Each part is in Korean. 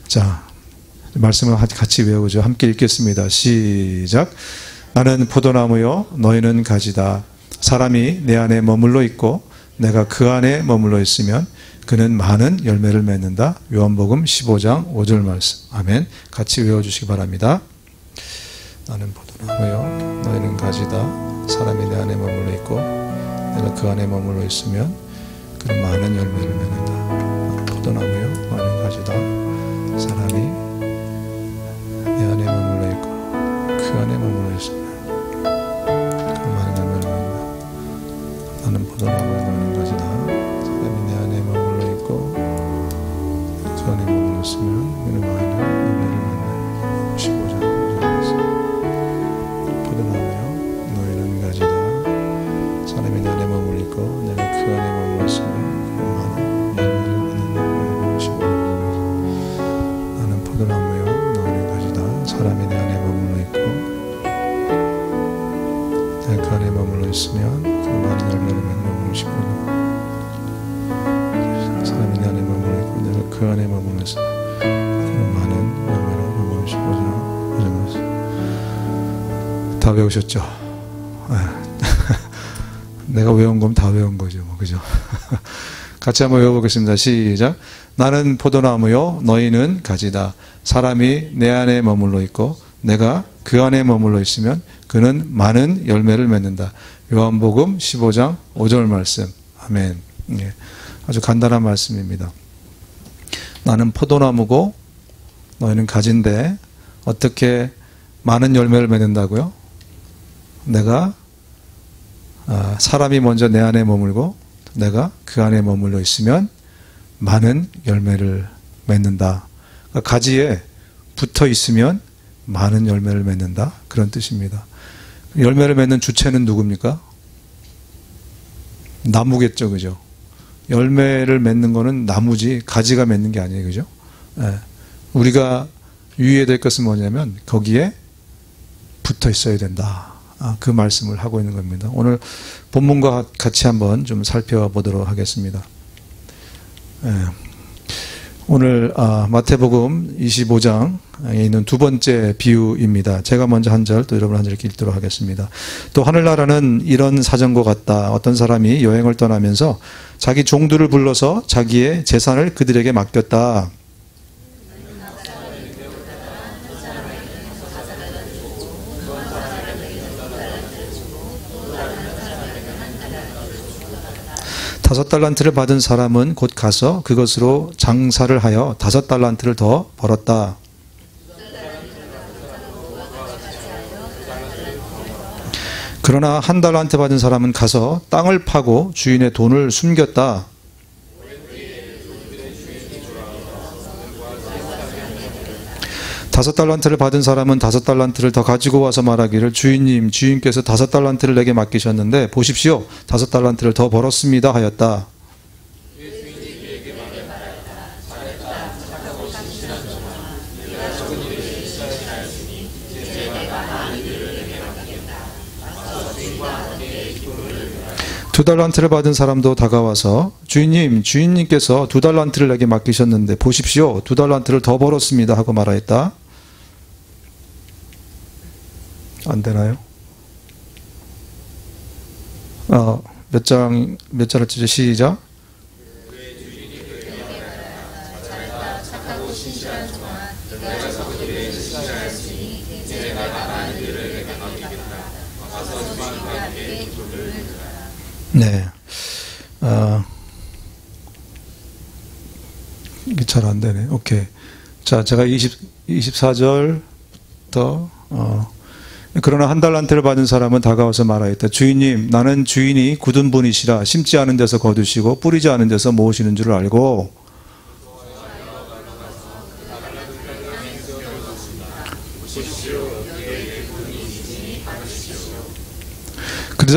자, 말씀을 같이 외우죠. 함께 읽겠습니다. 시작. 나는 포도나무요 너희는 가지다. 사람이 내 안에 머물러 있고 내가 그 안에 머물러 있으면 그는 많은 열매를 맺는다. 요한복음 15장 5절 말씀. 아멘. 같이 외워주시기 바랍니다. 나는 포도나무요 너희는 가지다. 사람이 내 안에 머물러 있고 내가 그 안에 머물러 있으면 그는 많은 열매를 맺는다. 포도나무요 너희는 가지다. 사람이 내 안에 머물러 있고 그 안에 머물러 있으면 그 많은 열매를 맺는다. 나는 포도나무요 너희는 가지다. 사람이 내 안에 머물러 있고 그 안에 머물러 있으면 그는 많은 열매를 맺는다. 15장 5절 말씀. 포도나무요 너희는 가지다. 사람이 내 안에 머물러 있고 내가 그 안에 머물러 있으면 그는 많은 열매를 맺는다. 15장. 나는 포도나무요 너희는 가지다. 사람이 내 안에 머물러 있고 내가 그 안에 머물러 있으면 그 많은 열매를 맺는 15장. 사람이 내 안에 머물러 있고 내가 그 안에 머물러 있으면 그 많은 열매를 맺는 15장. 다 외우셨죠? 내가 외운 건 다 외운 거죠, 뭐, 그죠? 같이 한번 외워보겠습니다. 시작. 나는 포도나무요 너희는 가지다. 사람이 내 안에 머물러 있고 내가 그 안에 머물러 있으면 그는 많은 열매를 맺는다. 요한복음 15장 5절 말씀. 아멘. 예, 아주 간단한 말씀입니다. 나는 포도나무고 너희는 가지인데 어떻게 많은 열매를 맺는다고요? 내가 사람이 먼저 내 안에 머물고 내가 그 안에 머물러 있으면 많은 열매를 맺는다. 그러니까 가지에 붙어 있으면 많은 열매를 맺는다. 그런 뜻입니다. 열매를 맺는 주체는 누굽니까? 나무겠죠, 그죠? 열매를 맺는 거는 나무지 가지가 맺는 게 아니에요, 그죠? 예. 우리가 유의해야 될 것은 뭐냐면 거기에 붙어 있어야 된다. 그 말씀을 하고 있는 겁니다. 오늘 본문과 같이 한번 좀 살펴보도록 하겠습니다. 예. 오늘 마태복음 25장에 있는 두 번째 비유입니다. 제가 먼저 한 절, 또 여러분 한 절 읽도록 하겠습니다. 또 하늘나라는 이런 사정과 같다. 어떤 사람이 여행을 떠나면서 자기 종들을 불러서 자기의 재산을 그들에게 맡겼다. 다섯 달란트를 받은 사람은 곧 가서 그것으로 장사를 하여 다섯 달란트를 더 벌었다. 그러나 한 달란트 받은 사람은 가서 땅을 파고 주인의 돈을 숨겼다. 다섯 달란트를 받은 사람은 다섯 달란트를 더 가지고 와서 말하기를 주인님, 주인께서 다섯 달란트를 내게 맡기셨는데 보십시오, 다섯 달란트를 더 벌었습니다 하였다. 두 달란트를 받은 사람도 다가와서 주인님, 주인님께서 두 달란트를 내게 맡기셨는데 보십시오, 두 달란트를 더 벌었습니다 하고 말하였다. 안 되나요? 몇 자리쯤 시작. 네. 이게 잘 안 되네. 오케이. 자, 제가 24절부터, 그러나 한 달란트를 받은 사람은 다가와서 말하였다. 주인님, 나는 주인이 굳은 분이시라 심지 않은 데서 거두시고 뿌리지 않은 데서 모으시는 줄 알고.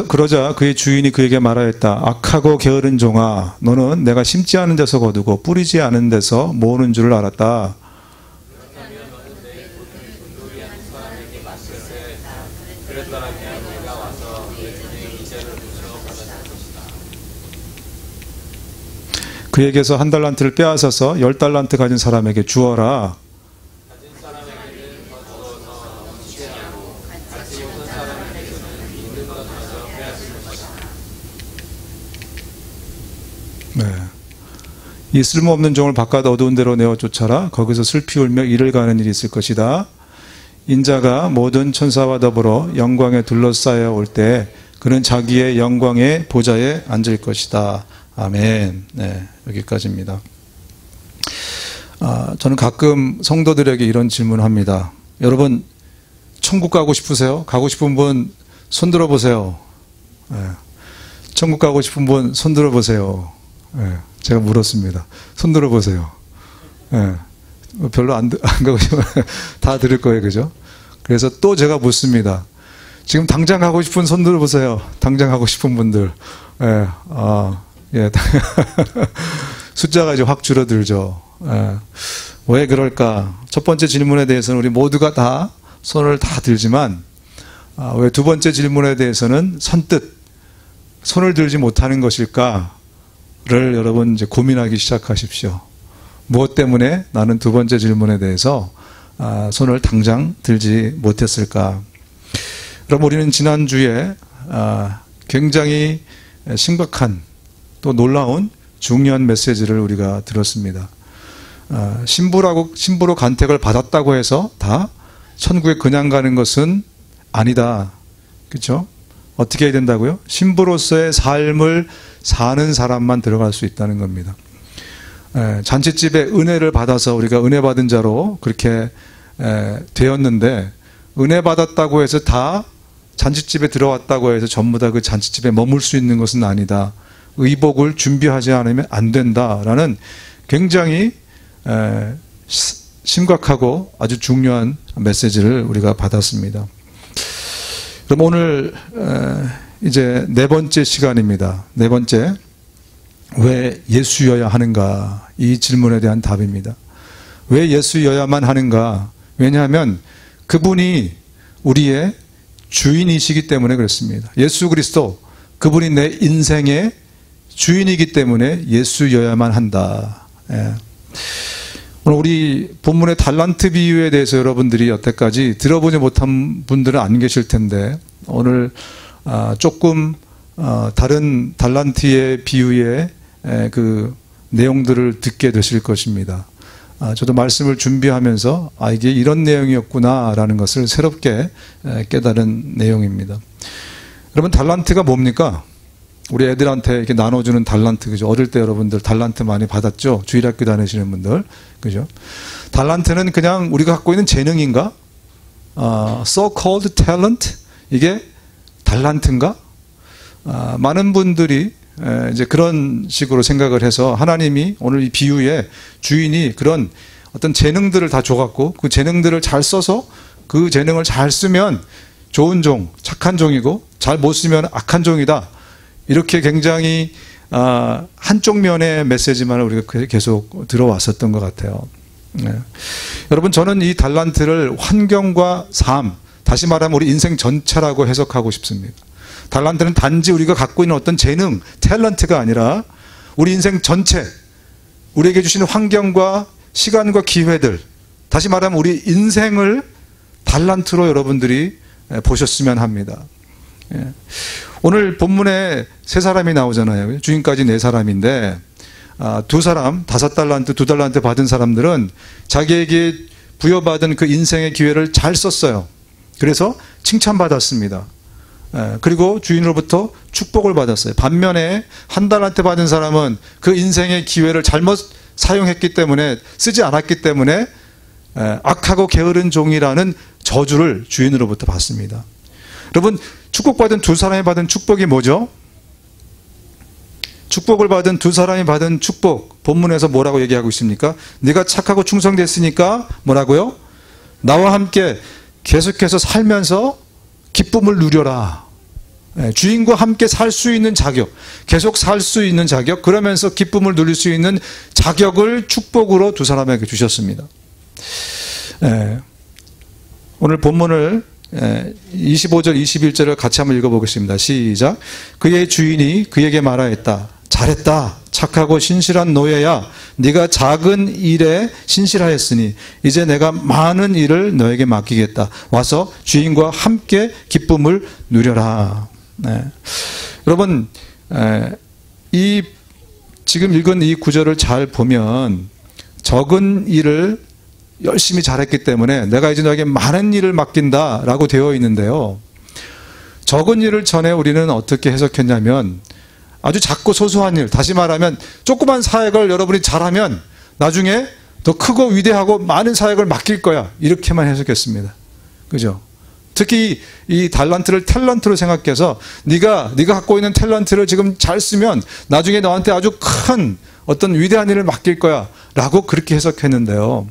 그러자 그의 주인이 그에게 말하였다. 악하고 게으른 종아, 너는 내가 심지 않은 데서 거두고 뿌리지 않은 데서 모으는 줄을 알았다. 그에게서 한 달란트를 빼앗아서 10달란트 가진 사람에게 주어라. 네. 이 쓸모없는 종을 바깥 어두운 데로 내어 쫓아라. 거기서 슬피 울며 이를 가는 일이 있을 것이다. 인자가 모든 천사와 더불어 영광에 둘러싸여 올 때 그는 자기의 영광의 보좌에 앉을 것이다. 아멘. 네, 여기까지입니다. 저는 가끔 성도들에게 이런 질문을 합니다. 여러분, 천국 가고 싶으세요? 가고 싶은 분 손 들어보세요. 네. 천국 가고 싶은 분 손 들어보세요. 네. 제가 물었습니다. 손 들어보세요. 네. 별로 안 가고 싶으면 다 들을 거예요. 그죠? 그래서 또 제가 묻습니다. 지금 당장 가고 싶은 손 들어보세요. 당장 가고 싶은 분들. 예, 예. 숫자가 이제 확 줄어들죠. 예. 왜 그럴까? 첫 번째 질문에 대해서는 우리 모두가 다 손을 다 들지만, 왜 두 번째 질문에 대해서는 선뜻 손을 들지 못하는 것일까를 여러분 이제 고민하기 시작하십시오. 무엇 때문에 나는 두 번째 질문에 대해서 손을 당장 들지 못했을까? 그럼 우리는 지난주에 굉장히 심각한 또 놀라운 중요한 메시지를 우리가 들었습니다. 신부로 간택을 받았다고 해서 다 천국에 그냥 가는 것은 아니다. 그렇죠? 어떻게 해야 된다고요? 신부로서의 삶을 사는 사람만 들어갈 수 있다는 겁니다. 잔치집에 은혜를 받아서 우리가 은혜 받은 자로 그렇게 되었는데, 은혜 받았다고 해서 다 잔치집에 들어왔다고 해서 전부 다 그 잔치집에 머물 수 있는 것은 아니다. 의복을 준비하지 않으면 안 된다라는 굉장히 심각하고 아주 중요한 메시지를 우리가 받았습니다. 그럼 오늘 이제 네 번째 시간입니다. 네 번째, 왜 예수여야 하는가? 이 질문에 대한 답입니다. 왜 예수여야만 하는가? 왜냐하면 그분이 우리의 주인이시기 때문에 그렇습니다. 예수 그리스도, 그분이 내 인생의 주인이기 때문에 예수여야만 한다. 예. 오늘 우리 본문의 달란트 비유에 대해서 여러분들이 여태까지 들어보지 못한 분들은 안 계실 텐데, 오늘 조금 다른 달란트의 비유의 그 내용들을 듣게 되실 것입니다. 저도 말씀을 준비하면서 이게 이런 내용이었구나라는 것을 새롭게 깨달은 내용입니다. 여러분, 달란트가 뭡니까? 우리 애들한테 이렇게 나눠주는 달란트, 그죠? 어릴 때 여러분들 달란트 많이 받았죠? 주일학교 다니시는 분들, 그죠? 달란트는 그냥 우리가 갖고 있는 재능인가? so-called talent? 이게 달란트인가? 많은 분들이 이제 그런 식으로 생각을 해서 하나님이 오늘 이 비유의 주인이 그런 어떤 재능들을 다 줘갖고 그 재능들을 잘 써서 그 재능을 잘 쓰면 좋은 종, 착한 종이고 잘 못 쓰면 악한 종이다. 이렇게 굉장히 한쪽 면의 메시지만 우리가 계속 들어왔었던 것 같아요. 네. 여러분, 저는 이 달란트를 환경과 삶, 다시 말하면 우리 인생 전체라고 해석하고 싶습니다. 달란트는 단지 우리가 갖고 있는 어떤 재능, 탤런트가 아니라 우리 인생 전체, 우리에게 주시는 환경과 시간과 기회들, 다시 말하면 우리 인생을 달란트로 여러분들이 보셨으면 합니다. 예. 오늘 본문에 세 사람이 나오잖아요. 주인까지 네 사람인데, 두 사람, 5달란트, 2달란트 받은 사람들은 자기에게 부여받은 그 인생의 기회를 잘 썼어요. 그래서 칭찬받았습니다. 그리고 주인으로부터 축복을 받았어요. 반면에 1달란트 받은 사람은 그 인생의 기회를 잘못 사용했기 때문에, 쓰지 않았기 때문에 악하고 게으른 종이라는 저주를 주인으로부터 받습니다. 여러분, 축복받은 두 사람이 받은 축복이 뭐죠? 축복을 받은 두 사람이 받은 축복, 본문에서 뭐라고 얘기하고 있습니까? 네가 착하고 충성됐으니까 뭐라고요? 나와 함께 계속해서 살면서 기쁨을 누려라. 주인과 함께 살 수 있는 자격, 계속 살 수 있는 자격, 그러면서 기쁨을 누릴 수 있는 자격을 축복으로 두 사람에게 주셨습니다. 오늘 본문을 25절 21절을 같이 한번 읽어보겠습니다. 시작. 그의 주인이 그에게 말하였다. 잘했다. 착하고 신실한 노예야, 네가 작은 일에 신실하였으니 이제 내가 많은 일을 너에게 맡기겠다. 와서 주인과 함께 기쁨을 누려라. 네. 여러분, 이 지금 읽은 이 구절을 잘 보면 적은 일을 열심히 잘했기 때문에 내가 이제 너에게 많은 일을 맡긴다라고 되어 있는데요. 적은 일을 전에 우리는 어떻게 해석했냐면 아주 작고 소소한 일, 다시 말하면 조그만 사역을 여러분이 잘하면 나중에 더 크고 위대하고 많은 사역을 맡길 거야, 이렇게만 해석했습니다. 그죠? 특히 이 달란트를 탤런트로 생각해서 네가 갖고 있는 탤런트를 지금 잘 쓰면 나중에 너한테 아주 큰 어떤 위대한 일을 맡길 거야 라고 그렇게 해석했는데요.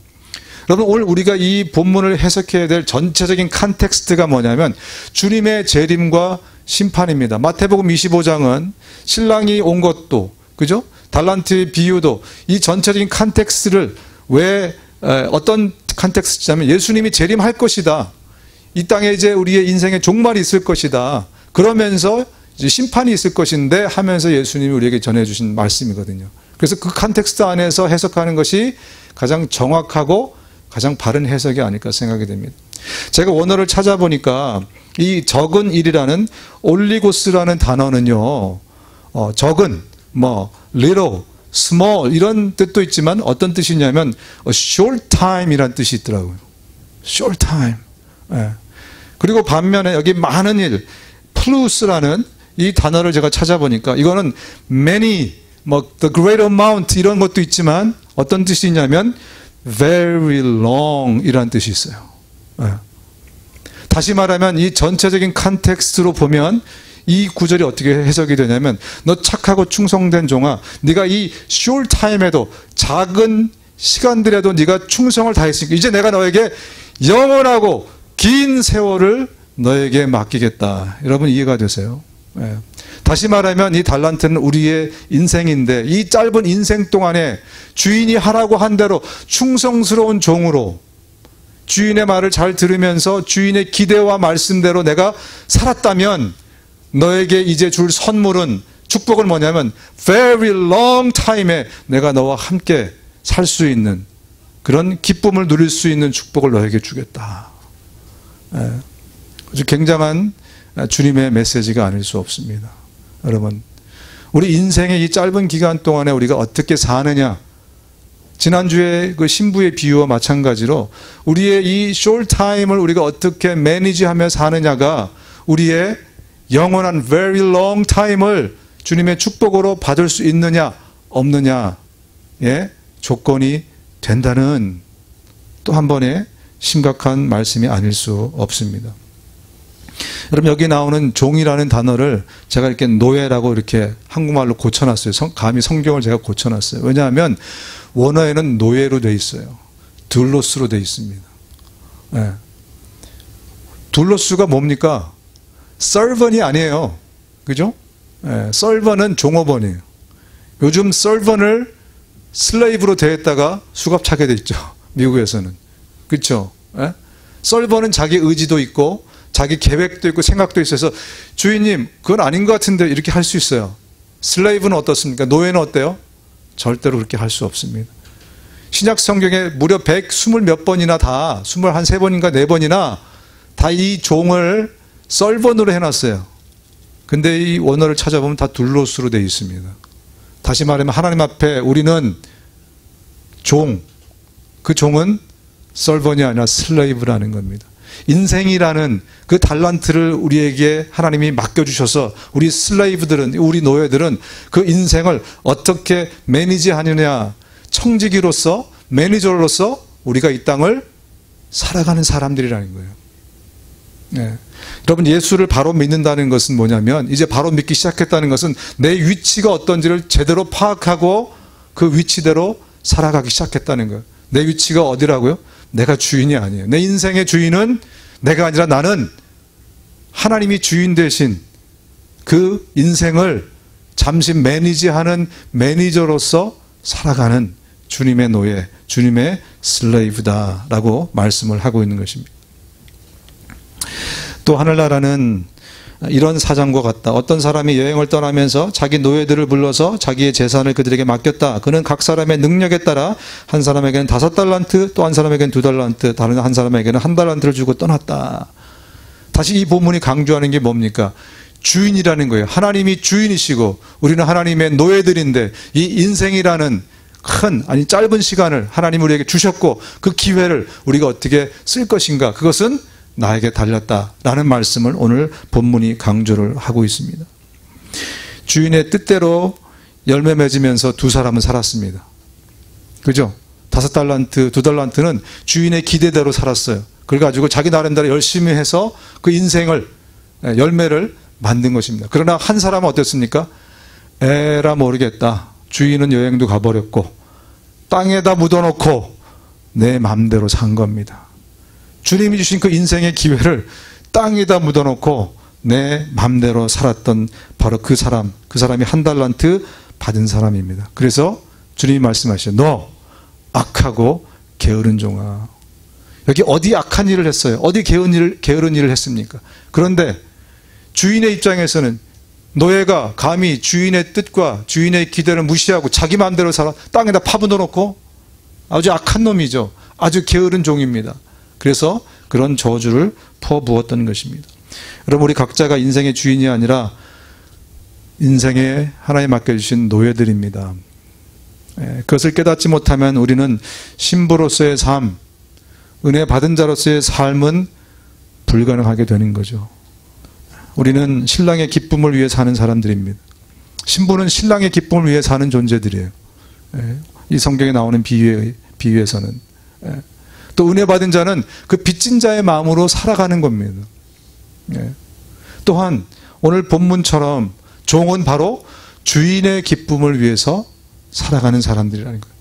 여러분, 오늘 우리가 이 본문을 해석해야 될 전체적인 컨텍스트가 뭐냐면 주님의 재림과 심판입니다. 마태복음 25장은 신랑이 온 것도, 그죠? 달란트의 비유도 이 전체적인 컨텍스트를 어떤 컨텍스트냐면 예수님이 재림할 것이다. 이 땅에 이제 우리의 인생의 종말이 있을 것이다. 그러면서 이제 심판이 있을 것인데 하면서 예수님이 우리에게 전해주신 말씀이거든요. 그래서 그 컨텍스트 안에서 해석하는 것이 가장 정확하고 가장 바른 해석이 아닐까 생각이 됩니다. 제가 원어를 찾아보니까 이 적은 일이라는 올리고스라는 단어는요, 적은, little, small 이런 뜻도 있지만 어떤 뜻이냐면 short time이란 뜻이 있더라고요. short time. 예. 그리고 반면에 여기 많은 일, plus라는 이 단어를 제가 찾아보니까 이거는 many, the great amount 이런 것도 있지만 어떤 뜻이 있냐면 very long 이라는 뜻이 있어요. 예. 다시 말하면 이 전체적인 컨텍스트로 보면 이 구절이 어떻게 해석이 되냐면 너 착하고 충성된 종아, 네가 이 short time에도 작은 시간들에도 네가 충성을 다했으니까 이제 내가 너에게 영원하고 긴 세월을 너에게 맡기겠다. 여러분 이해가 되세요? 예. 다시 말하면 이 달란트는 우리의 인생인데 이 짧은 인생 동안에 주인이 하라고 한 대로 충성스러운 종으로 주인의 말을 잘 들으면서 주인의 기대와 말씀대로 내가 살았다면 너에게 이제 줄 선물은, 축복은 뭐냐면 very long time에 내가 너와 함께 살 수 있는 그런 기쁨을 누릴 수 있는 축복을 너에게 주겠다. 아주 굉장한 주님의 메시지가 아닐 수 없습니다. 여러분, 우리 인생의 이 짧은 기간 동안에 우리가 어떻게 사느냐, 지난주에 그 신부의 비유와 마찬가지로 우리의 이 short time을 우리가 어떻게 매니지하며 사느냐가 우리의 영원한 very long time을 주님의 축복으로 받을 수 있느냐 없느냐의 조건이 된다는 또 한 번의 심각한 말씀이 아닐 수 없습니다. 여러분, 여기 나오는 종이라는 단어를 제가 이렇게 노예라고 이렇게 한국말로 고쳐놨어요. 감히 성경을 제가 고쳐놨어요. 왜냐하면 원어에는 노예로 돼 있어요. 둘로스로 돼 있습니다. 네. 둘로스가 뭡니까? servant이 아니에요. 그죠? 네. servant은 종업원이에요. 요즘 servant을 슬레이브로 대했다가 수갑 차게 돼 있죠. 미국에서는. 그렇죠? 네? servant은 자기 의지도 있고 자기 계획도 있고 생각도 있어서 주인님 그건 아닌 것 같은데 이렇게 할 수 있어요. 슬레이브는 어떻습니까? 노예는 어때요? 절대로 그렇게 할 수 없습니다. 신약 성경에 무려 120 몇 번이나 다 23번인가 4번이나 다 이 종을 썰번으로 해놨어요. 근데 이 원어를 찾아보면 다 둘로스로 되어 있습니다. 다시 말하면 하나님 앞에 우리는 종, 그 종은 썰번이 아니라 슬레이브라는 겁니다. 인생이라는 그 달란트를 우리에게 하나님이 맡겨주셔서 우리 슬레이브들은, 우리 노예들은 그 인생을 어떻게 매니지하느냐, 청지기로서, 매니저로서 우리가 이 땅을 살아가는 사람들이라는 거예요. 네. 여러분, 예수를 바로 믿는다는 것은 뭐냐면, 이제 바로 믿기 시작했다는 것은 내 위치가 어떤지를 제대로 파악하고 그 위치대로 살아가기 시작했다는 거예요. 내 위치가 어디라고요? 내가 주인이 아니에요. 내 인생의 주인은 내가 아니라 나는 하나님이 주인 대신 그 인생을 잠시 매니지하는 매니저로서 살아가는 주님의 노예, 주님의 슬레이브다라고 말씀을 하고 있는 것입니다. 또 하늘나라는 이런 사장과 같다. 어떤 사람이 여행을 떠나면서 자기 노예들을 불러서 자기의 재산을 그들에게 맡겼다. 그는 각 사람의 능력에 따라 한 사람에게는 5달란트, 또 한 사람에게는 2달란트, 다른 한 사람에게는 1달란트를 주고 떠났다. 다시 이 본문이 강조하는 게 뭡니까? 주인이라는 거예요. 하나님이 주인이시고 우리는 하나님의 노예들인데 이 인생이라는 짧은 시간을 하나님 우리에게 주셨고 그 기회를 우리가 어떻게 쓸 것인가, 그것은 나에게 달렸다라는 말씀을 오늘 본문이 강조를 하고 있습니다. 주인의 뜻대로 열매 맺으면서 두 사람은 살았습니다. 그죠? 5달란트, 2달란트는 주인의 기대대로 살았어요. 그래가지고 자기 나름대로 열심히 해서 그 인생을, 열매를 만든 것입니다. 그러나 한 사람은 어땠습니까? 에라 모르겠다. 주인은 여행도 가버렸고 땅에다 묻어놓고 내 맘대로 산 겁니다. 주님이 주신 그 인생의 기회를 땅에다 묻어놓고 내 맘대로 살았던 바로 그 사람이 1달란트 받은 사람입니다. 그래서 주님이 말씀하시죠. 너 악하고 게으른 종아. 여기 어디 악한 일을 했어요? 어디 게으른 일을 했습니까? 그런데 주인의 입장에서는 노예가 감히 주인의 뜻과 주인의 기대를 무시하고 자기 마음대로 살아 땅에다 파묻어 놓고 아주 악한 놈이죠. 아주 게으른 종입니다. 그래서 그런 저주를 퍼부었던 것입니다. 여러분, 우리 각자가 인생의 주인이 아니라 인생에 하나님 맡겨주신 노예들입니다. 그것을 깨닫지 못하면 우리는 신부로서의 삶, 은혜 받은 자로서의 삶은 불가능하게 되는 거죠. 우리는 신랑의 기쁨을 위해 사는 사람들입니다. 신부는 신랑의 기쁨을 위해 사는 존재들이에요. 이 성경에 나오는 비유에서는. 또 은혜 받은 자는 그 빚진 자의 마음으로 살아가는 겁니다. 또한 오늘 본문처럼 종은 바로 주인의 기쁨을 위해서 살아가는 사람들이라는 거예요.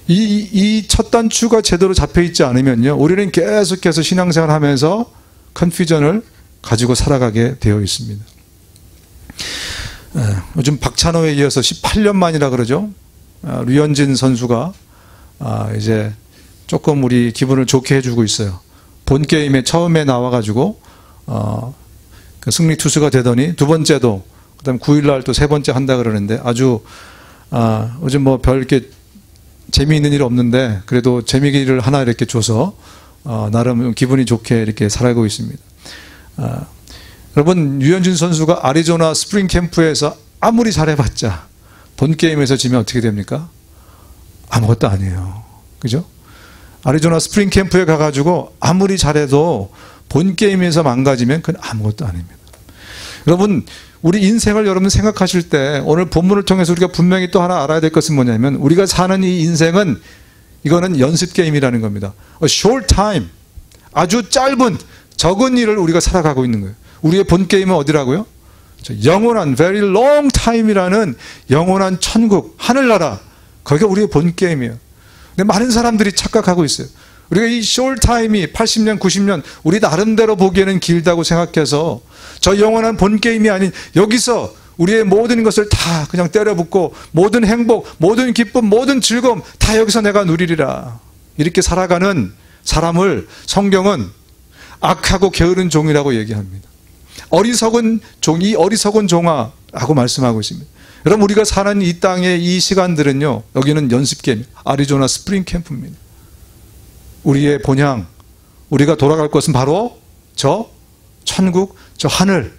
이 첫 단추가 제대로 잡혀있지 않으면요, 우리는 계속해서 신앙생활을 하면서 컨퓨전을 가지고 살아가게 되어 있습니다. 요즘 박찬호에 이어서 18년 만이라 그러죠. 류현진 선수가 이제 조금 우리 기분을 좋게 해주고 있어요. 본 게임에 처음에 나와가지고 그 승리 투수가 되더니 두 번째도, 그다음 9일날 또 세 번째 한다 그러는데 아주 요즘 뭐 별 이렇게 재미있는 일 없는데 그래도 재미를 하나 이렇게 줘서 나름 기분이 좋게 이렇게 살아가고 있습니다. 여러분, 류현진 선수가 애리조나 스프링 캠프에서 아무리 잘해봤자 본 게임에서 지면 어떻게 됩니까? 아무것도 아니에요. 그죠? 애리조나 스프링 캠프에 가가지고 아무리 잘해도 본 게임에서 망가지면 그건 아무것도 아닙니다. 여러분, 우리 인생을 여러분 생각하실 때 오늘 본문을 통해서 우리가 분명히 또 하나 알아야 될 것은 뭐냐면, 우리가 사는 이 인생은, 이거는 연습 게임이라는 겁니다. A short time, 아주 짧은 적은 일을 우리가 살아가고 있는 거예요. 우리의 본 게임은 어디라고요? 영원한 very long time이라는 영원한 천국, 하늘나라, 거기가 우리의 본 게임이에요. 근데 많은 사람들이 착각하고 있어요. 우리가 이 short time이 80년, 90년 우리 나름대로 보기에는 길다고 생각해서 저 영원한 본 게임이 아닌 여기서 우리의 모든 것을 다 그냥 때려붓고 모든 행복, 모든 기쁨, 모든 즐거움 다 여기서 내가 누리리라, 이렇게 살아가는 사람을 성경은 악하고 게으른 종이라고 얘기합니다. 어리석은 종이, 어리석은 종아라고 말씀하고 있습니다. 여러분, 우리가 사는 이 땅의 이 시간들은요, 여기는 연습게임, 애리조나 스프링 캠프입니다. 우리의 본향, 우리가 돌아갈 것은 바로 저 천국, 저 하늘,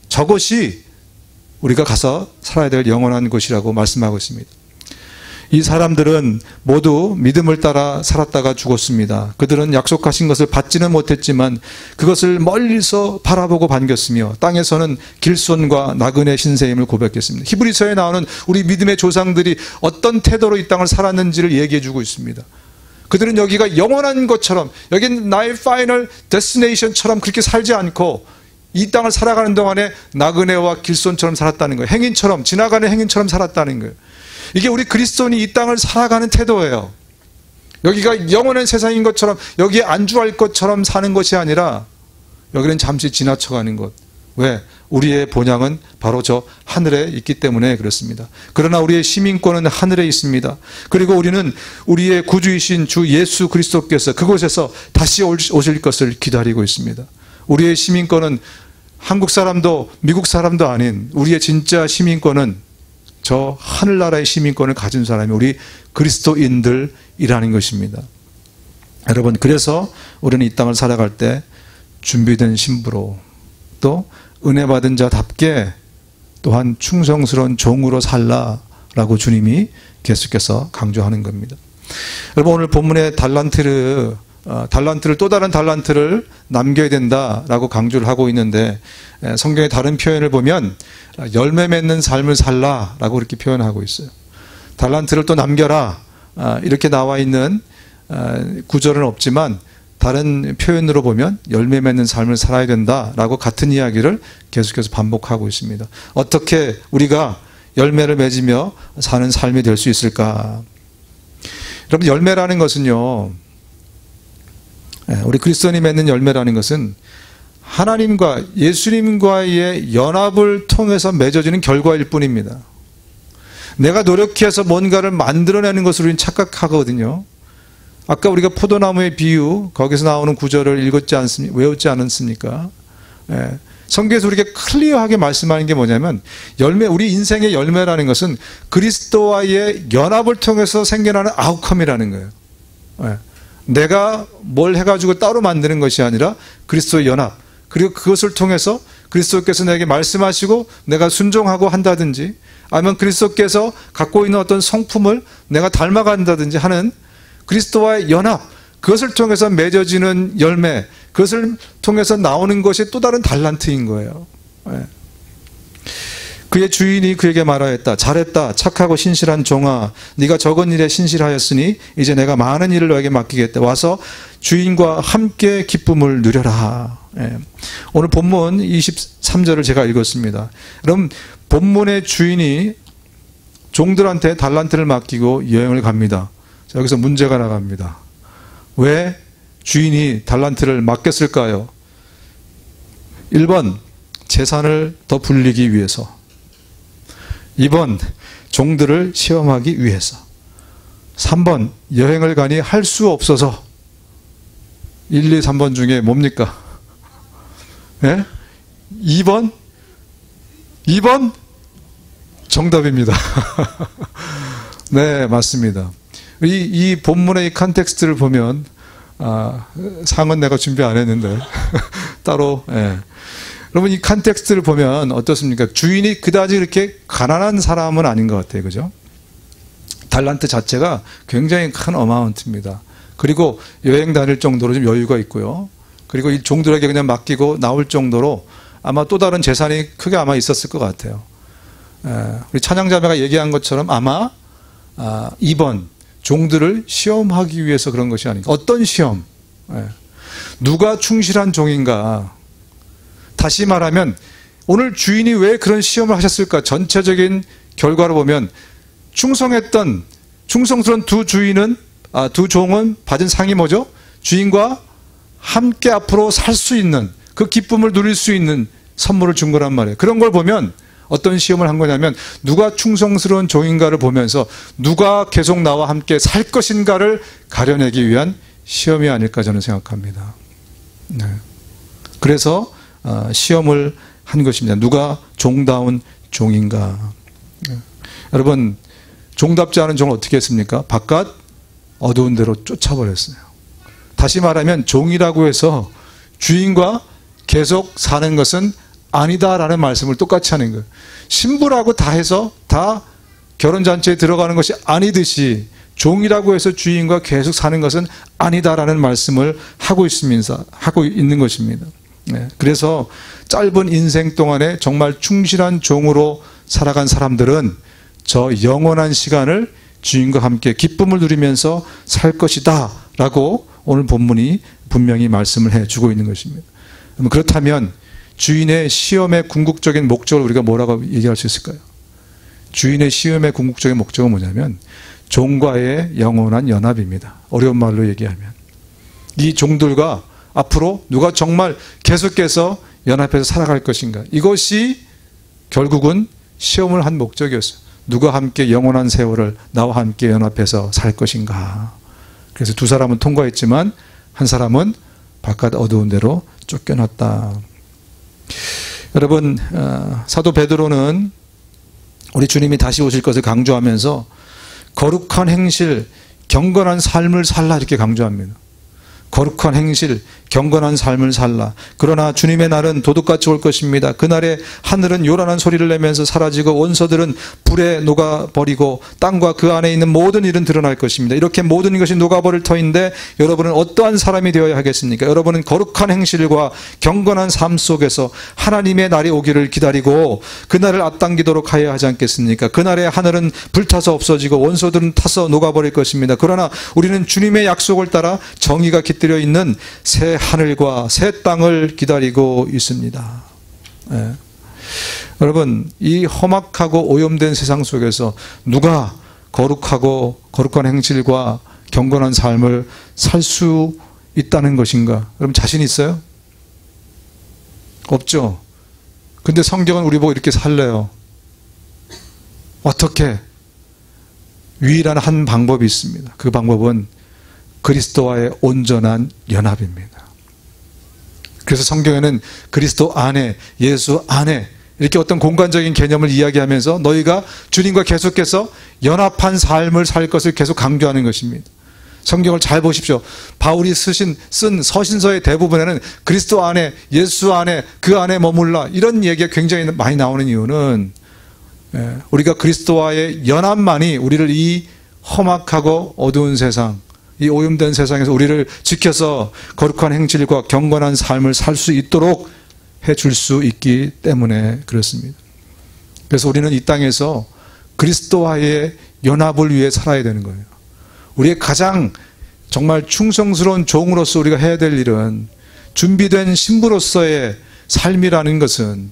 저것이 우리가 가서 살아야 될 영원한 곳이라고 말씀하고 있습니다. 이 사람들은 모두 믿음을 따라 살았다가 죽었습니다. 그들은 약속하신 것을 받지는 못했지만 그것을 멀리서 바라보고 반겼으며 땅에서는 길손과 나그네 신세임을 고백했습니다. 히브리서에 나오는 우리 믿음의 조상들이 어떤 태도로 이 땅을 살았는지를 얘기해 주고 있습니다. 그들은 여기가 영원한 것처럼, 여긴 나의 파이널 데스티네이션처럼 그렇게 살지 않고 이 땅을 살아가는 동안에 나그네와 길손처럼 살았다는 거예요. 행인처럼, 지나가는 행인처럼 살았다는 거예요. 이게 우리 그리스도인이 이 땅을 살아가는 태도예요. 여기가 영원한 세상인 것처럼, 여기에 안주할 것처럼 사는 것이 아니라 여기는 잠시 지나쳐가는 것. 왜? 우리의 본향은 바로 저 하늘에 있기 때문에 그렇습니다. 그러나 우리의 시민권은 하늘에 있습니다. 그리고 우리는 우리의 구주이신 주 예수 그리스도께서 그곳에서 다시 오실 것을 기다리고 있습니다. 우리의 시민권은 한국 사람도 미국 사람도 아닌 우리의 진짜 시민권은 저 하늘나라의 시민권을 가진 사람이 우리 그리스도인들이라는 것입니다. 여러분, 그래서 우리는 이 땅을 살아갈 때 준비된 신부로 또 은혜 받은 자답게 또한 충성스러운 종으로 살라라고 주님이 계속해서 강조하는 겁니다. 여러분, 오늘 본문의 달란트를 또 다른 달란트를 남겨야 된다라고 강조를 하고 있는데, 성경의 다른 표현을 보면 열매 맺는 삶을 살라라고 이렇게 표현하고 있어요. 달란트를 또 남겨라 이렇게 나와 있는 구절은 없지만 다른 표현으로 보면 열매 맺는 삶을 살아야 된다라고 같은 이야기를 계속해서 반복하고 있습니다. 어떻게 우리가 열매를 맺으며 사는 삶이 될 수 있을까? 여러분, 열매라는 것은요, 우리 그리스도인이 맺는 열매라는 것은 하나님과 예수님과의 연합을 통해서 맺어지는 결과일 뿐입니다. 내가 노력해서 뭔가를 만들어내는 것으로 우리는 착각하거든요. 아까 우리가 포도나무의 비유, 거기서 나오는 구절을 외웠지 않았습니까? 성경에서 우리가 클리어하게 말씀하는 게 뭐냐면, 우리 인생의 열매라는 것은 그리스도와의 연합을 통해서 생겨나는 아웃컴이라는 거예요. 내가 뭘 해가지고 따로 만드는 것이 아니라 그리스도의 연합, 그리고 그것을 통해서 그리스도께서 내게 말씀하시고 내가 순종하고 한다든지, 아니면 그리스도께서 갖고 있는 어떤 성품을 내가 닮아간다든지 하는 그리스도와의 연합, 그것을 통해서 맺어지는 열매, 그것을 통해서 나오는 것이 또 다른 달란트인 거예요. 그의 주인이 그에게 말하였다. 잘했다. 착하고 신실한 종아. 네가 적은 일에 신실하였으니 이제 내가 많은 일을 너에게 맡기겠다. 와서 주인과 함께 기쁨을 누려라. 오늘 본문 23절을 제가 읽었습니다. 그럼 본문의 주인이 종들한테 달란트를 맡기고 여행을 갑니다. 자, 여기서 문제가 나갑니다. 왜 주인이 달란트를 맡겼을까요? 1번, 재산을 더 불리기 위해서. 2번, 종들을 시험하기 위해서. 3번, 여행을 가니 할 수 없어서. 1, 2, 3번 중에 뭡니까? 2번? 2번? 정답입니다. 네, 맞습니다. 이 본문의 이 컨텍스트를 보면, 상은 내가 준비 안 했는데, 따로, 여러분, 이 컨텍스트를 보면 어떻습니까? 주인이 그다지 이렇게 가난한 사람은 아닌 것 같아요. 그죠? 달란트 자체가 굉장히 큰 어마운트입니다. 그리고 여행 다닐 정도로 좀 여유가 있고요. 그리고 이 종들에게 그냥 맡기고 나올 정도로 아마 또 다른 재산이 크게 아마 있었을 것 같아요. 우리 찬양자매가 얘기한 것처럼 아마 2번, 종들을 시험하기 위해서 그런 것이 아닌가. 어떤 시험? 누가 충실한 종인가? 다시 말하면 오늘 주인이 왜 그런 시험을 하셨을까? 전체적인 결과로 보면 충성스러운 두 종은 받은 상이 뭐죠? 주인과 함께 앞으로 살 수 있는, 그 기쁨을 누릴 수 있는 선물을 준 거란 말이에요. 그런 걸 보면 어떤 시험을 한 거냐면 누가 충성스러운 종인가를 보면서 누가 계속 나와 함께 살 것인가를 가려내기 위한 시험이 아닐까 저는 생각합니다. 네. 그래서 시험을 한 것입니다. 누가 종다운 종인가. 여러분, 종답지 않은 종을 어떻게 했습니까? 바깥 어두운 데로 쫓아버렸어요. 다시 말하면 종이라고 해서 주인과 계속 사는 것은 아니다라는 말씀을 똑같이 하는 거예요. 신부라고 다 해서 다 결혼잔치에 들어가는 것이 아니듯이 종이라고 해서 주인과 계속 사는 것은 아니다라는 말씀을 하고 있는 것입니다. 그래서 짧은 인생 동안에 정말 충실한 종으로 살아간 사람들은 저 영원한 시간을 주인과 함께 기쁨을 누리면서 살 것이다 라고 오늘 본문이 분명히 말씀을 해주고 있는 것입니다. 그렇다면 주인의 시험의 궁극적인 목적을 우리가 뭐라고 얘기할 수 있을까요? 주인의 시험의 궁극적인 목적은 뭐냐면 종과의 영원한 연합입니다. 어려운 말로 얘기하면 이 종들과 앞으로 누가 정말 계속해서 연합해서 살아갈 것인가, 이것이 결국은 시험을 한 목적이었어요. 누가 함께 영원한 세월을 나와 함께 연합해서 살 것인가. 그래서 두 사람은 통과했지만 한 사람은 바깥 어두운 데로 쫓겨났다. 여러분, 사도 베드로는 우리 주님이 다시 오실 것을 강조하면서 거룩한 행실, 경건한 삶을 살라 이렇게 강조합니다. 거룩한 행실, 경건한 삶을 살라. 그러나 주님의 날은 도둑같이 올 것입니다. 그날에 하늘은 요란한 소리를 내면서 사라지고 원소들은 불에 녹아버리고 땅과 그 안에 있는 모든 일은 드러날 것입니다. 이렇게 모든 것이 녹아버릴 터인데 여러분은 어떠한 사람이 되어야 하겠습니까? 여러분은 거룩한 행실과 경건한 삶 속에서 하나님의 날이 오기를 기다리고 그날을 앞당기도록 하여야 하지 않겠습니까? 그날에 하늘은 불타서 없어지고 원소들은 타서 녹아버릴 것입니다. 그러나 우리는 주님의 약속을 따라 정의가 깃들여 있는 새 하늘과 새 땅을 기다리고 있습니다. 예. 여러분, 이 험악하고 오염된 세상 속에서 누가 거룩하고 거룩한 행실과 경건한 삶을 살 수 있다는 것인가? 여러분 자신 있어요? 없죠. 근데 성경은 우리 보고 이렇게 살래요. 어떻게? 유일한 한 방법이 있습니다. 그 방법은 그리스도와의 온전한 연합입니다. 그래서 성경에는 그리스도 안에, 예수 안에 이렇게 어떤 공간적인 개념을 이야기하면서 너희가 주님과 계속해서 연합한 삶을 살 것을 계속 강조하는 것입니다. 성경을 잘 보십시오. 바울이 쓴 서신서의 대부분에는 그리스도 안에, 예수 안에, 그 안에 머물라 이런 얘기가 굉장히 많이 나오는 이유는 우리가 그리스도와의 연합만이 우리를 이 험악하고 어두운 세상, 이 오염된 세상에서 우리를 지켜서 거룩한 행실과 경건한 삶을 살 수 있도록 해줄 수 있기 때문에 그렇습니다. 그래서 우리는 이 땅에서 그리스도와의 연합을 위해 살아야 되는 거예요. 우리의 가장 정말 충성스러운 종으로서 우리가 해야 될 일은 준비된 신부로서의 삶이라는 것은,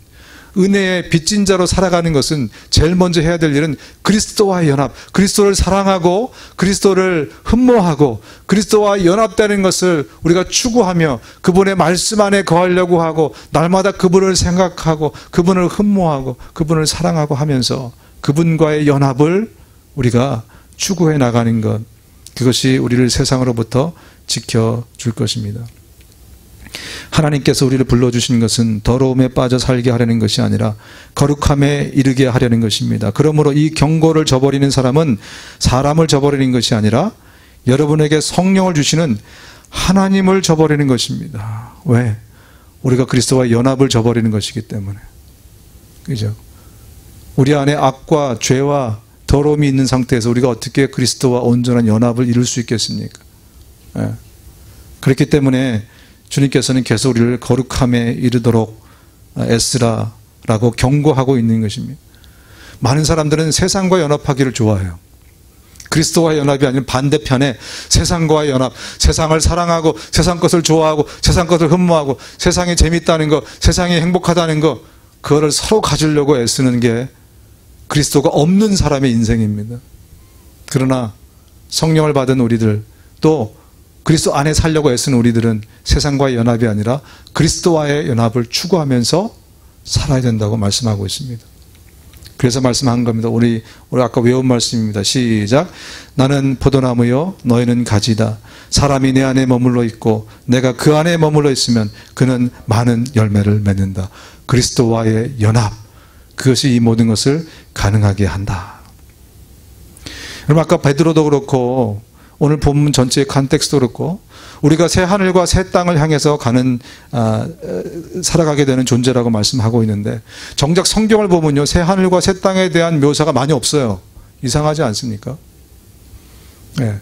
은혜의 빚진 자로 살아가는 것은 제일 먼저 해야 될 일은 그리스도와의 연합, 그리스도를 사랑하고 그리스도를 흠모하고 그리스도와 연합되는 것을 우리가 추구하며 그분의 말씀 안에 거하려고 하고 날마다 그분을 생각하고 그분을 흠모하고 그분을 사랑하고 하면서 그분과의 연합을 우리가 추구해 나가는 것, 그것이 우리를 세상으로부터 지켜줄 것입니다. 하나님께서 우리를 불러주신 것은 더러움에 빠져 살게 하려는 것이 아니라 거룩함에 이르게 하려는 것입니다. 그러므로 이 경고를 저버리는 사람은 사람을 저버리는 것이 아니라 여러분에게 성령을 주시는 하나님을 저버리는 것입니다. 왜? 우리가 그리스도와 연합을 저버리는 것이기 때문에. 그죠? 우리 안에 악과 죄와 더러움이 있는 상태에서 우리가 어떻게 그리스도와 온전한 연합을 이룰 수 있겠습니까? 예. 그렇기 때문에 주님께서는 계속 우리를 거룩함에 이르도록 애쓰라라고 경고하고 있는 것입니다. 많은 사람들은 세상과 연합하기를 좋아해요. 그리스도와의 연합이 아니라 반대편에 세상과의 연합, 세상을 사랑하고 세상 것을 좋아하고 세상 것을 흠모하고 세상이 재밌다는 것, 세상이 행복하다는 것, 그거를 서로 가지려고 애쓰는 게 그리스도가 없는 사람의 인생입니다. 그러나 성령을 받은 우리들, 또 그리스도 안에 살려고 애쓰는 우리들은 세상과의 연합이 아니라 그리스도와의 연합을 추구하면서 살아야 된다고 말씀하고 있습니다. 그래서 말씀한 겁니다. 우리 아까 외운 말씀입니다. 시작. 나는 포도나무요 너희는 가지다. 사람이 내 안에 머물러 있고 내가 그 안에 머물러 있으면 그는 많은 열매를 맺는다. 그리스도와의 연합, 그것이 이 모든 것을 가능하게 한다. 여러분, 아까 베드로도 그렇고 오늘 본문 전체의 컨텍스트도 그렇고 우리가 새 하늘과 새 땅을 향해서 살아가게 되는 존재라고 말씀하고 있는데, 정작 성경을 보면요, 새 하늘과 새 땅에 대한 묘사가 많이 없어요. 이상하지 않습니까? 네.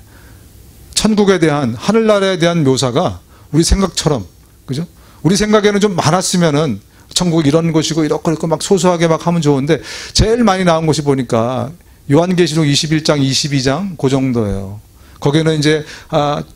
천국에 대한, 하늘나라에 대한 묘사가 우리 생각처럼, 그죠? 우리 생각에는 좀 많았으면은 천국 이런 곳이고 이렇고 막 소소하게 막 하면 좋은데, 제일 많이 나온 곳이 보니까 요한계시록 21장, 22장 그 정도예요. 거기는 이제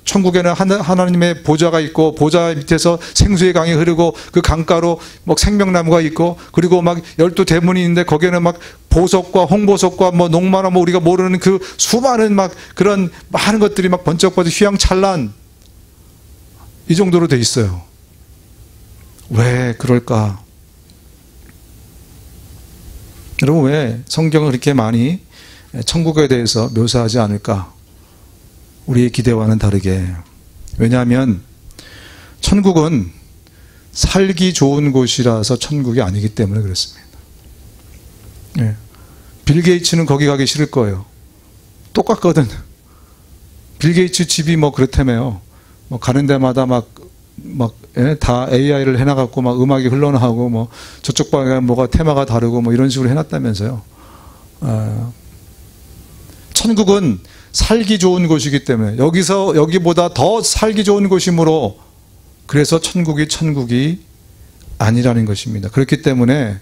천국에는 하나님의 보좌가 있고 보좌 밑에서 생수의 강이 흐르고 그 강가로 뭐 생명나무가 있고, 그리고 막 12대문이 있는데 거기에는 막 보석과 홍보석과 뭐 녹마나 뭐 우리가 모르는 그 수많은 막 그런 많은 것들이 막 번쩍번쩍 휘황찬란, 이 정도로 돼 있어요. 왜 그럴까? 여러분, 왜 성경을 그렇게 많이 천국에 대해서 묘사하지 않을까? 우리의 기대와는 다르게. 왜냐하면 천국은 살기 좋은 곳이라서 천국이 아니기 때문에 그렇습니다. 예. 빌 게이츠는 거기 가기 싫을 거예요. 똑같거든. 빌 게이츠 집이 뭐 그렇다며요. 뭐 가는 데마다 다 AI를 해놔갖고 막 음악이 흘러나오고 뭐 저쪽 방에 뭐가 테마가 다르고 뭐 이런 식으로 해놨다면서요. 천국은 살기 좋은 곳이기 때문에 여기보다 더 살기 좋은 곳이므로 그래서 천국이 아니라는 것입니다. 그렇기 때문에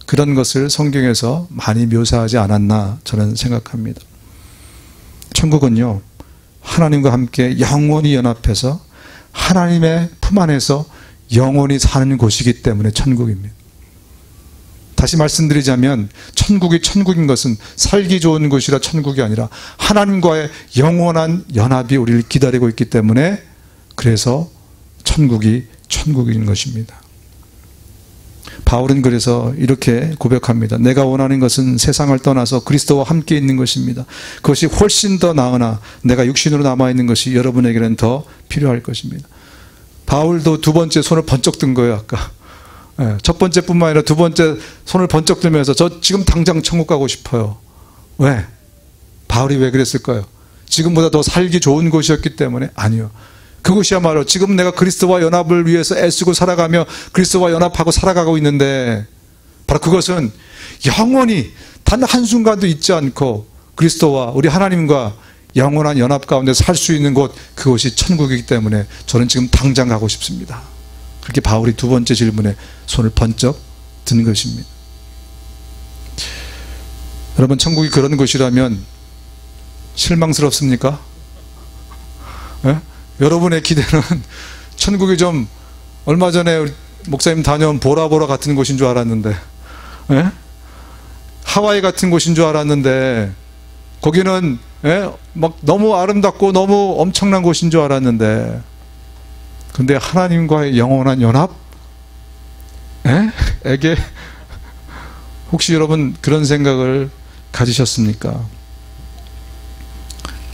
그런 것을 성경에서 많이 묘사하지 않았나 저는 생각합니다. 천국은요, 하나님과 함께 영원히 연합해서 하나님의 품 안에서 영원히 사는 곳이기 때문에 천국입니다. 다시 말씀드리자면 천국인 것은 살기 좋은 곳이라 천국이 아니라 하나님과의 영원한 연합이 우리를 기다리고 있기 때문에 그래서 천국인 것입니다. 바울은 그래서 이렇게 고백합니다. 내가 원하는 것은 세상을 떠나서 그리스도와 함께 있는 것입니다. 그것이 훨씬 더 나으나 내가 육신으로 남아있는 것이 여러분에게는 더 필요할 것입니다. 바울도 두 번째 손을 번쩍 든 거예요, 아까. 첫 번째뿐만 아니라 두 번째 손을 번쩍 들면서 저 지금 당장 천국 가고 싶어요. 왜? 바울이 왜 그랬을까요? 지금보다 더 살기 좋은 곳이었기 때문에? 아니요. 그것이야말로 지금 내가 그리스도와 연합을 위해서 애쓰고 살아가며 그리스도와 연합하고 살아가고 있는데 바로 그것은 영원히 단 한순간도 잊지 않고 그리스도와 우리 하나님과 영원한 연합 가운데 살 수 있는 곳, 그것이 천국이기 때문에 저는 지금 당장 가고 싶습니다. 그렇게 바울이 두 번째 질문에 손을 번쩍 든 것입니다. 여러분, 천국이 그런 곳이라면 실망스럽습니까? 예? 여러분의 기대는 천국이 좀 얼마 전에 목사님 다녀온 보라보라 같은 곳인 줄 알았는데, 예? 하와이 같은 곳인 줄 알았는데, 거기는 막 너무 아름답고 너무 엄청난 곳인 줄 알았는데, 근데 하나님과의 영원한 연합? 에게 혹시 여러분 그런 생각을 가지셨습니까?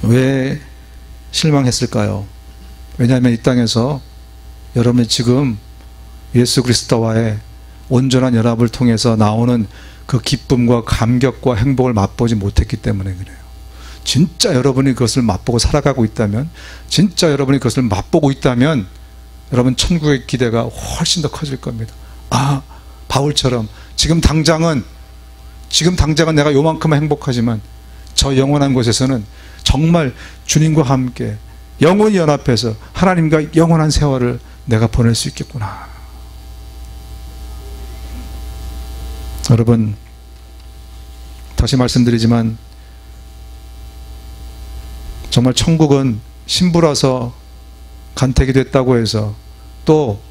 왜 실망했을까요? 왜냐하면 이 땅에서 여러분이 지금 예수 그리스도와의 온전한 연합을 통해서 나오는 그 기쁨과 감격과 행복을 맛보지 못했기 때문에 그래요. 진짜 여러분이 그것을 맛보고 살아가고 있다면, 진짜 여러분이 그것을 맛보고 있다면 여러분 천국의 기대가 훨씬 더 커질 겁니다. 아, 바울처럼 지금 당장은 내가 요만큼은 행복하지만 저 영원한 곳에서는 정말 주님과 함께 영원히 연합해서 하나님과 영원한 세월을 내가 보낼 수 있겠구나. 여러분, 다시 말씀드리지만 정말 천국은 신부라서 간택이 됐다고 해서 또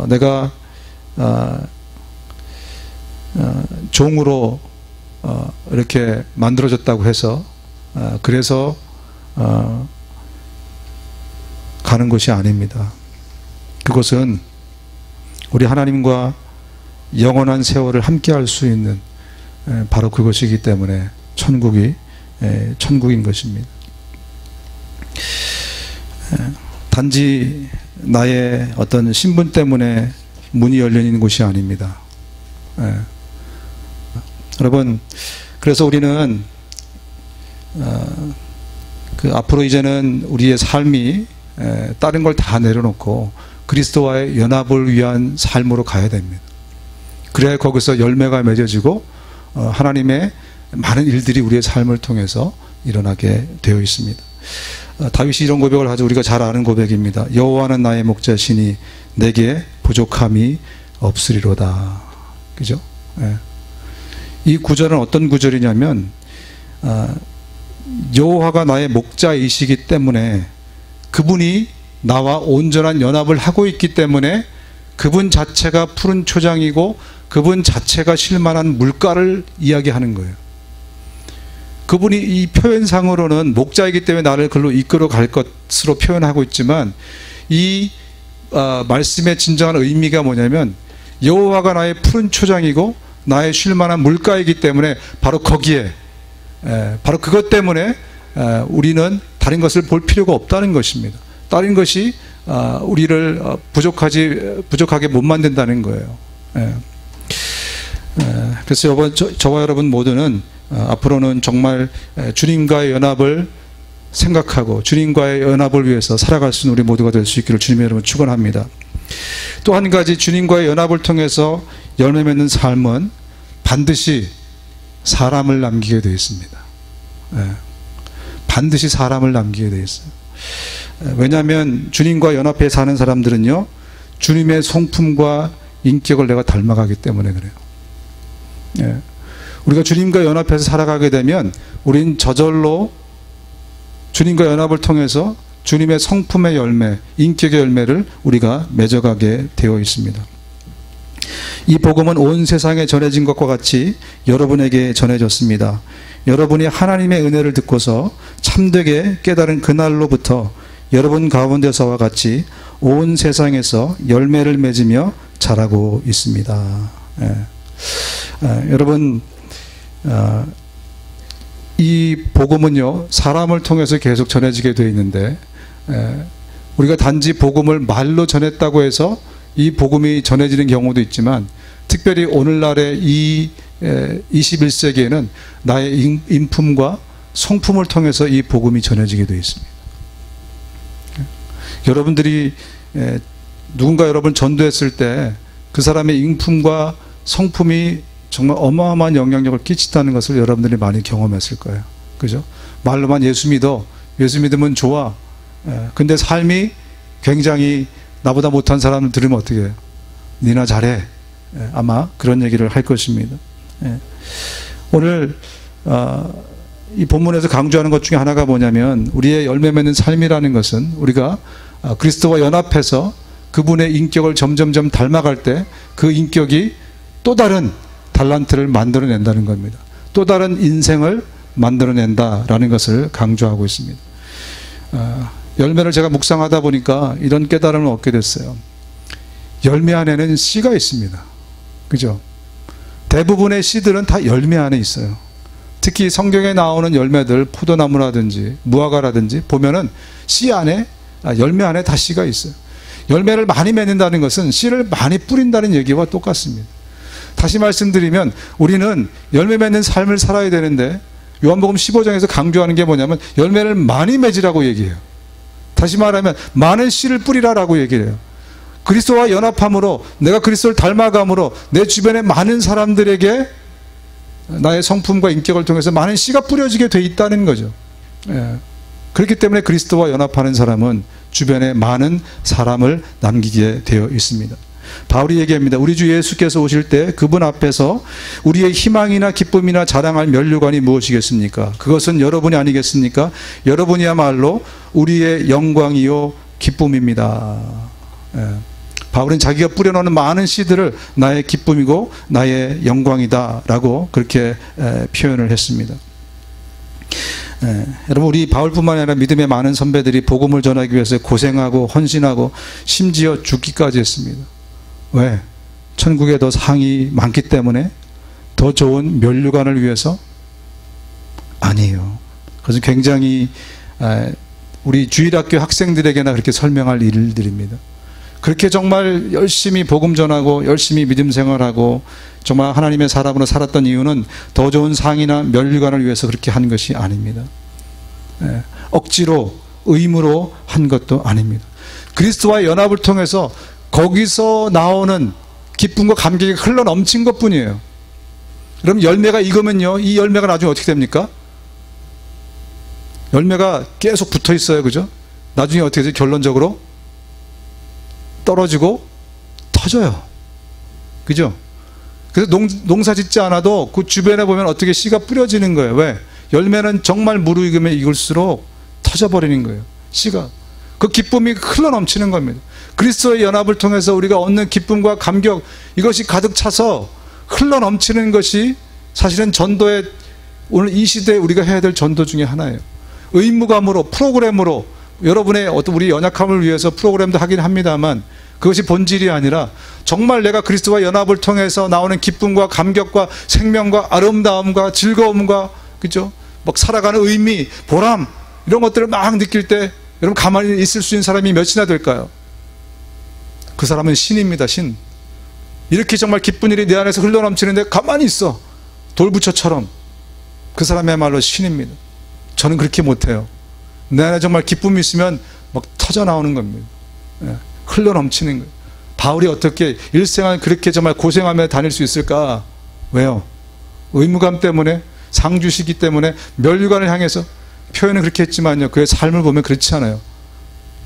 내가 종으로 이렇게 만들어졌다고 해서 그래서 가는 것이 아닙니다. 그것은 우리 하나님과 영원한 세월을 함께 할 수 있는 바로 그것이기 때문에 천국인 것입니다. 단지 나의 어떤 신분 때문에 문이 열려 있는 곳이 아닙니다. 여러분, 그래서 우리는 앞으로 이제는 우리의 삶이 다른 걸 다 내려놓고 그리스도와의 연합을 위한 삶으로 가야 됩니다. 그래야 거기서 열매가 맺어지고 하나님의 많은 일들이 우리의 삶을 통해서 일어나게 되어 있습니다. 다윗이 이런 고백을 하죠. 우리가 잘 아는 고백입니다. 여호와는 나의 목자시니 내게 부족함이 없으리로다. 그죠? 이 구절은 어떤 구절이냐면 여호와가 나의 목자이시기 때문에 그분이 나와 온전한 연합을 하고 있기 때문에 그분 자체가 푸른 초장이고 그분 자체가 쉴만한 물가를 이야기하는 거예요. 그분이 이 표현상으로는 목자이기 때문에 나를 그걸로 이끌어 갈 것으로 표현하고 있지만 이 말씀의 진정한 의미가 뭐냐면 여호와가 나의 푸른 초장이고 나의 쉴만한 물가이기 때문에 바로 거기에 바로 그것 때문에 우리는 다른 것을 볼 필요가 없다는 것입니다. 다른 것이 우리를 부족하게 못 만든다는 거예요. 예. 그래서 저와 여러분 모두는 앞으로는 정말 주님과의 연합을 생각하고 주님과의 연합을 위해서 살아갈 수 있는 우리 모두가 될 수 있기를 주님의 이름으로 축원합니다. 또 한 가지, 주님과의 연합을 통해서 열매 맺는 삶은 반드시 사람을 남기게 되어 있습니다. 반드시 사람을 남기게 되어 있어요. 왜냐하면 주님과 연합해 사는 사람들은요, 주님의 성품과 인격을 내가 닮아가기 때문에 그래요. 우리가 주님과 연합해서 살아가게 되면 우린 저절로 주님과 연합을 통해서 주님의 성품의 열매, 인격의 열매를 우리가 맺어가게 되어 있습니다. 이 복음은 온 세상에 전해진 것과 같이 여러분에게 전해졌습니다. 여러분이 하나님의 은혜를 듣고서 참되게 깨달은 그날로부터 여러분 가운데서와 같이 온 세상에서 열매를 맺으며 자라고 있습니다. 여러분, 이 복음은요, 사람을 통해서 계속 전해지게 되어 있는데, 우리가 단지 복음을 말로 전했다고 해서 이 복음이 전해지는 경우도 있지만, 특별히 오늘날의 이 21세기에는 나의 인품과 성품을 통해서 이 복음이 전해지게 되어 있습니다. 여러분들이 누군가 여러분 전도했을 때 그 사람의 인품과 성품이 정말 어마어마한 영향력을 끼친다는 것을 여러분들이 많이 경험했을 거예요. 그죠? 말로만 예수 믿어, 예수 믿으면 좋아. 근데 삶이 굉장히 나보다 못한 사람을 들으면 어떻게 해요? 니나 잘해. 아마 그런 얘기를 할 것입니다. 오늘 이 본문에서 강조하는 것 중에 하나가 뭐냐면, 우리의 열매 맺는 삶이라는 것은 우리가 그리스도와 연합해서 그분의 인격을 점점점 닮아갈 때 그 인격이 또 다른 달란트를 만들어낸다는 겁니다. 또 다른 인생을 만들어낸다라는 것을 강조하고 있습니다. 열매를 제가 묵상하다 보니까 이런 깨달음을 얻게 됐어요. 열매 안에는 씨가 있습니다. 그죠? 대부분의 씨들은 다 열매 안에 있어요. 특히 성경에 나오는 열매들, 포도나무라든지 무화과라든지 보면은 씨 안에, 열매 안에 다 씨가 있어요. 열매를 많이 맺는다는 것은 씨를 많이 뿌린다는 얘기와 똑같습니다. 다시 말씀드리면 우리는 열매 맺는 삶을 살아야 되는데, 요한복음 15장에서 강조하는 게 뭐냐면 열매를 많이 맺으라고 얘기해요. 다시 말하면 많은 씨를 뿌리라라고 얘기를 해요. 그리스도와 연합함으로, 내가 그리스도를 닮아감으로 내 주변의 많은 사람들에게 나의 성품과 인격을 통해서 많은 씨가 뿌려지게 돼 있다는 거죠. 그렇기 때문에 그리스도와 연합하는 사람은 주변에 많은 사람을 남기게 되어 있습니다. 바울이 얘기합니다. 우리 주 예수께서 오실 때 그분 앞에서 우리의 희망이나 기쁨이나 자랑할 면류관이 무엇이겠습니까? 그것은 여러분이 아니겠습니까? 여러분이야말로 우리의 영광이요 기쁨입니다. 바울은 자기가 뿌려놓는 많은 씨들을 나의 기쁨이고 나의 영광이다 라고 그렇게 표현을 했습니다. 여러분, 우리 바울뿐만 아니라 믿음의 많은 선배들이 복음을 전하기 위해서 고생하고 헌신하고 심지어 죽기까지 했습니다. 왜? 천국에 더 상이 많기 때문에? 더 좋은 면류관을 위해서? 아니에요. 그래서 굉장히 우리 주일학교 학생들에게나 그렇게 설명할 일들입니다. 그렇게 정말 열심히 복음 전하고 열심히 믿음 생활하고 정말 하나님의 사람으로 살았던 이유는 더 좋은 상이나 면류관을 위해서 그렇게 한 것이 아닙니다. 억지로 의무로 한 것도 아닙니다. 그리스도와의 연합을 통해서 거기서 나오는 기쁨과 감격이 흘러 넘친 것뿐이에요. 그럼 열매가 익으면요, 이 열매가 나중에 어떻게 됩니까? 열매가 계속 붙어 있어요. 그죠? 나중에 어떻게 되죠? 결론적으로 떨어지고 터져요. 그죠? 그래서 농사 짓지 않아도 그 주변에 보면 어떻게 씨가 뿌려지는 거예요. 왜? 열매는 정말 무르익으면 익을수록 터져버리는 거예요. 씨가. 그 기쁨이 흘러 넘치는 겁니다. 그리스도의 연합을 통해서 우리가 얻는 기쁨과 감격, 이것이 가득 차서 흘러 넘치는 것이 사실은 전도의, 오늘 이 시대에 우리가 해야 될 전도 중에 하나예요. 의무감으로, 프로그램으로, 여러분의 어떤 우리 연약함을 위해서 프로그램도 하긴 합니다만 그것이 본질이 아니라 정말 내가 그리스도와 연합을 통해서 나오는 기쁨과 감격과 생명과 아름다움과 즐거움과, 그죠? 막 살아가는 의미, 보람, 이런 것들을 막 느낄 때 여러분, 가만히 있을 수 있는 사람이 몇이나 될까요? 그 사람은 신입니다. 신. 이렇게 정말 기쁜 일이 내 안에서 흘러넘치는데 가만히 있어. 돌부처처럼. 그 사람이야말로 신입니다. 저는 그렇게 못해요. 내 안에 정말 기쁨이 있으면 막 터져 나오는 겁니다. 흘러넘치는 거예요. 바울이 어떻게 일생을 그렇게 정말 고생하며 다닐 수 있을까? 왜요? 의무감 때문에, 상주시기 때문에, 멸류관을 향해서. 표현은 그렇게 했지만요, 그의 삶을 보면 그렇지 않아요.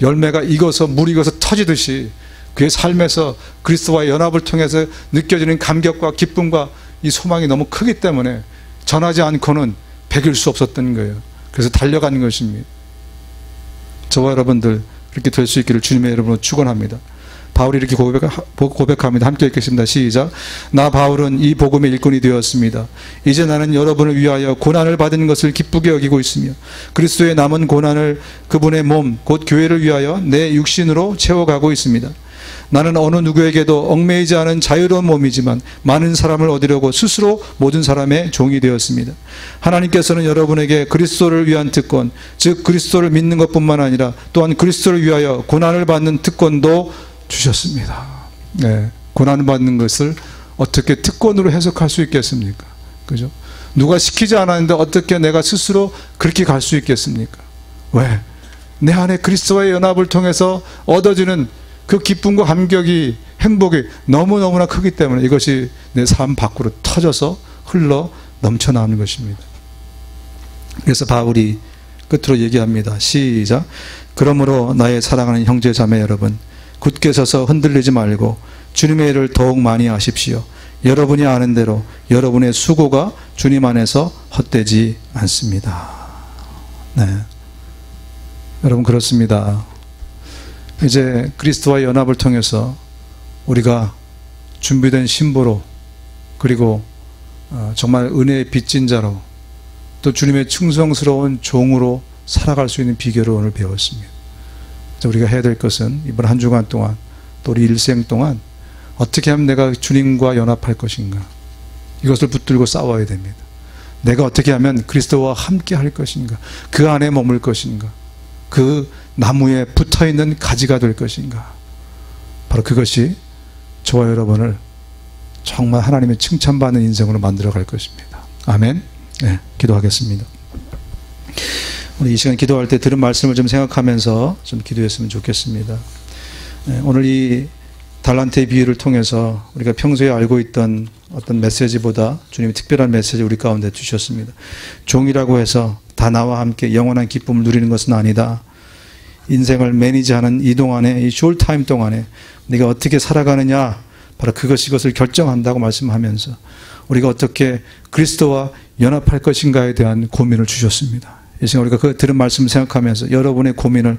열매가 익어서 물 익어서 터지듯이 그의 삶에서 그리스도와의 연합을 통해서 느껴지는 감격과 기쁨과 이 소망이 너무 크기 때문에 전하지 않고는 배길 수 없었던 거예요. 그래서 달려가는 것입니다. 저와 여러분들 그렇게 될 수 있기를 주님의 이름으로 축원합니다. 바울이 이렇게 고백합니다. 함께 읽겠습니다. 시작. 나 바울은 이 복음의 일꾼이 되었습니다. 이제 나는 여러분을 위하여 고난을 받은 것을 기쁘게 여기고 있으며 그리스도의 남은 고난을 그분의 몸 곧 교회를 위하여 내 육신으로 채워가고 있습니다. 나는 어느 누구에게도 얽매이지 않은 자유로운 몸이지만 많은 사람을 얻으려고 스스로 모든 사람의 종이 되었습니다. 하나님께서는 여러분에게 그리스도를 위한 특권, 즉 그리스도를 믿는 것뿐만 아니라 또한 그리스도를 위하여 고난을 받는 특권도 주셨습니다. 네, 고난 받는 것을 어떻게 특권으로 해석할 수 있겠습니까? 그죠? 누가 시키지 않았는데 어떻게 내가 스스로 그렇게 갈 수 있겠습니까? 왜? 내 안에 그리스도와의 연합을 통해서 얻어지는 그 기쁨과 감격이, 행복이 너무너무나 크기 때문에 이것이 내 삶 밖으로 터져서 흘러 넘쳐나오는 것입니다. 그래서 바울이 끝으로 얘기합니다. 시작. 그러므로 나의 사랑하는 형제 자매 여러분, 굳게 서서 흔들리지 말고 주님의 일을 더욱 많이 하십시오. 여러분이 아는 대로 여러분의 수고가 주님 안에서 헛되지 않습니다. 네, 여러분 그렇습니다. 이제 그리스도와의 연합을 통해서 우리가 준비된 신부로, 그리고 정말 은혜의 빚진 자로, 또 주님의 충성스러운 종으로 살아갈 수 있는 비결을 오늘 배웠습니다. 우리가 해야 될 것은 이번 한 주간 동안, 또 우리 일생 동안 어떻게 하면 내가 주님과 연합할 것인가, 이것을 붙들고 싸워야 됩니다. 내가 어떻게 하면 그리스도와 함께 할 것인가, 그 안에 머물 것인가, 그 나무에 붙어있는 가지가 될 것인가. 바로 그것이 저와 여러분을 정말 하나님의 칭찬받는 인생으로 만들어 갈 것입니다. 아멘. 네, 기도하겠습니다. 오늘 이 시간 기도할 때 들은 말씀을 좀 생각하면서 좀 기도했으면 좋겠습니다. 네, 오늘 이 달란트의 비유를 통해서 우리가 평소에 알고 있던 어떤 메시지보다 주님이 특별한 메시지 우리 가운데 주셨습니다. 종이라고 해서 다 나와 함께 영원한 기쁨을 누리는 것은 아니다. 인생을 매니지하는 이 동안에, 이 숄타임 동안에 네가 어떻게 살아가느냐, 바로 이것을 결정한다고 말씀하면서 우리가 어떻게 그리스도와 연합할 것인가에 대한 고민을 주셨습니다. 이 시간 우리가 그 들은 말씀을 생각하면서 여러분의 고민을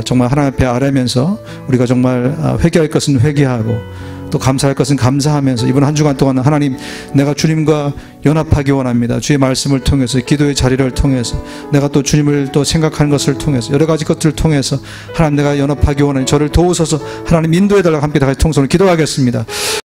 정말 하나님 앞에 아뢰면서 우리가 정말 회개할 것은 회개하고 또 감사할 것은 감사하면서 이번 한 주간 동안 하나님, 내가 주님과 연합하기 원합니다. 주의 말씀을 통해서, 기도의 자리를 통해서, 내가 또 주님을 또 생각하는 것을 통해서, 여러 가지 것들을 통해서 하나님, 내가 연합하기 원하니 저를 도우소서. 하나님 인도해달라고 함께 다 같이 통성을 기도하겠습니다.